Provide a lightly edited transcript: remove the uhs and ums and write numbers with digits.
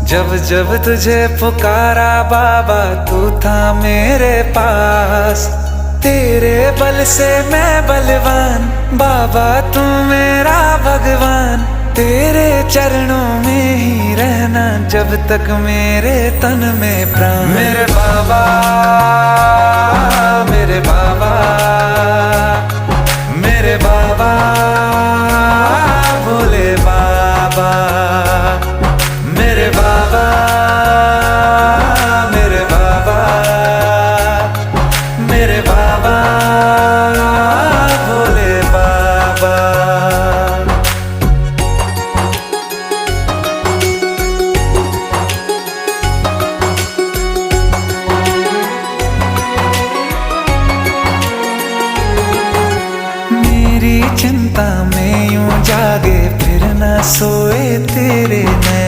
जब जब तुझे पुकारा बाबा तू था मेरे पास। तेरे बल से मैं बलवान बाबा तू मेरा भगवान। तेरे चरणों में ही रहना जब तक मेरे तन में प्राण। मेरे बाबा मेरे बाबा मेरे बाबा भोले बाबा। मेरे बाबा मेरे बाबा मेरे बाबा भोले बाबा। मेरी चिंता में यूं जागे फिर न सोए तेरे नैन।